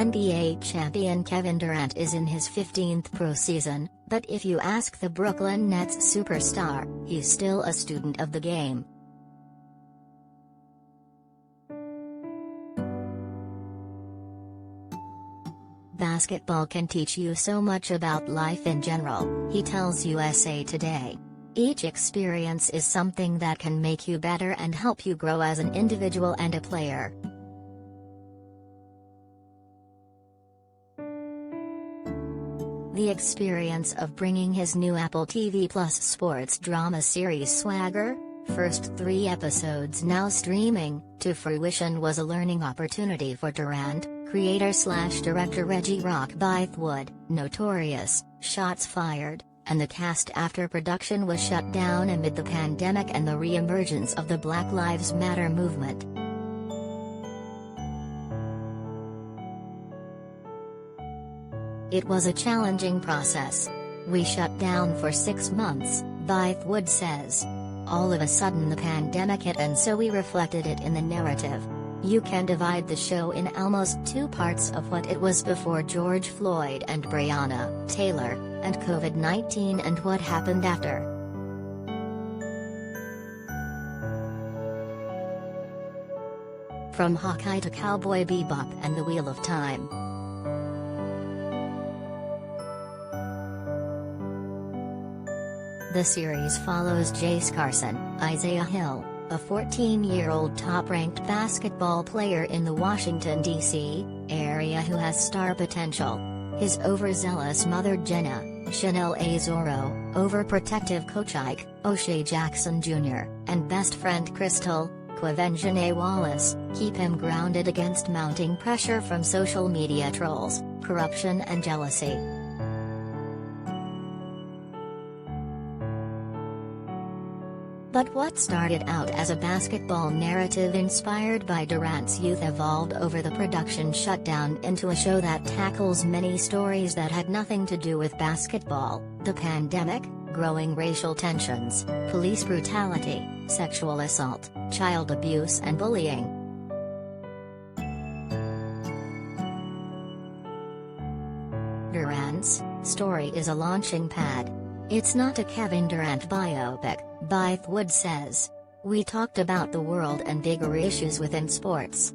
NBA champion Kevin Durant is in his 15th pro season, but if you ask the Brooklyn Nets superstar, he's still a student of the game. Basketball can teach you so much about life in general, he tells USA Today. Each experience is something that can make you better and help you grow as an individual and a player. The experience of bringing his new Apple TV Plus sports drama series Swagger, first 3 episodes now streaming, to fruition was a learning opportunity for Durant, creator/director Reggie "Rock" Bythewood, Notorious, Shots Fired, and the cast after production was shut down amid the pandemic and the re-emergence of the Black Lives Matter movement. It was a challenging process. We shut down for 6 months, Bythewood says. All of a sudden the pandemic hit and so we reflected it in the narrative. You can divide the show in almost 2 parts of what it was before George Floyd and Breonna Taylor, and COVID-19 and what happened after. From Hawkeye to Cowboy Bebop and The Wheel of Time. The series follows Jace Carson, Isaiah Hill, a 14-year-old top-ranked basketball player in the Washington, D.C. area who has star potential. His overzealous mother Jenna, Chanel Azoro, overprotective coach Ike, O'Shea Jackson Jr., and best friend Crystal, Quavenjane Wallace, keep him grounded against mounting pressure from social media trolls, corruption and jealousy. But what started out as a basketball narrative inspired by Durant's youth evolved over the production shutdown into a show that tackles many stories that had nothing to do with basketball: the pandemic, growing racial tensions, police brutality, sexual assault, child abuse and bullying. Durant's story is a launching pad. It's not a Kevin Durant biopic, Bythewood says. We talked about the world and bigger issues within sports.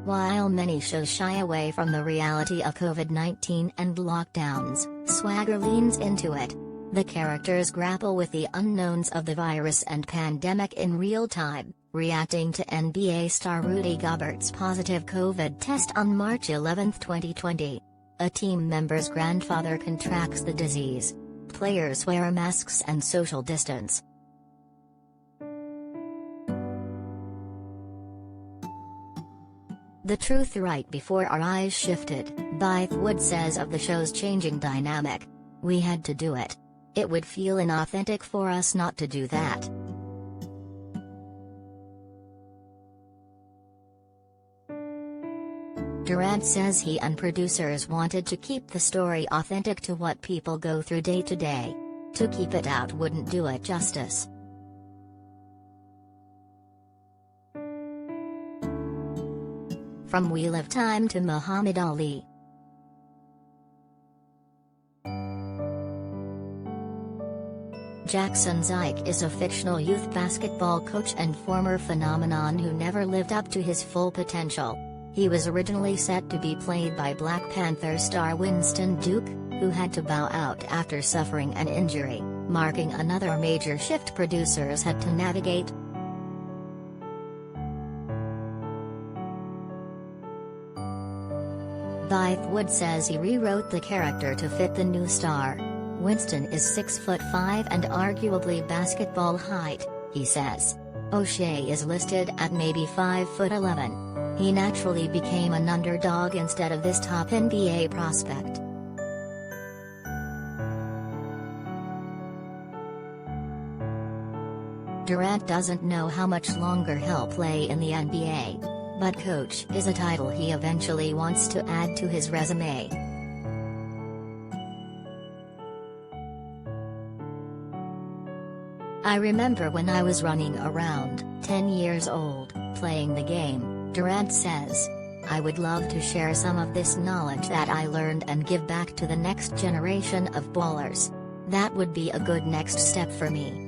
While many shows shy away from the reality of COVID-19 and lockdowns, Swagger leans into it. The characters grapple with the unknowns of the virus and pandemic in real time, reacting to NBA star Rudy Gobert's positive COVID test on March 11, 2020. A team member's grandfather contracts the disease. Players wear masks and social distance. The truth right before our eyes shifted, Bythewood says of the show's changing dynamic. We had to do it. It would feel inauthentic for us not to do that. Durant says he and producers wanted to keep the story authentic to what people go through day to day. To keep it out wouldn't do it justice. From Wheel of Time to Muhammad Ali. Jackson Ike is a fictional youth basketball coach and former phenomenon who never lived up to his full potential. He was originally set to be played by Black Panther star Winston Duke, who had to bow out after suffering an injury, marking another major shift producers had to navigate. Bythewood says he rewrote the character to fit the new star. Winston is 6'5" and arguably basketball height, he says. O'Shea is listed at maybe 5'11". He naturally became an underdog instead of this top NBA prospect. Durant doesn't know how much longer he'll play in the NBA. But coach is a title he eventually wants to add to his resume. I remember when I was running around, 10 years old, playing the game, Durant says. I would love to share some of this knowledge that I learned and give back to the next generation of ballers. That would be a good next step for me.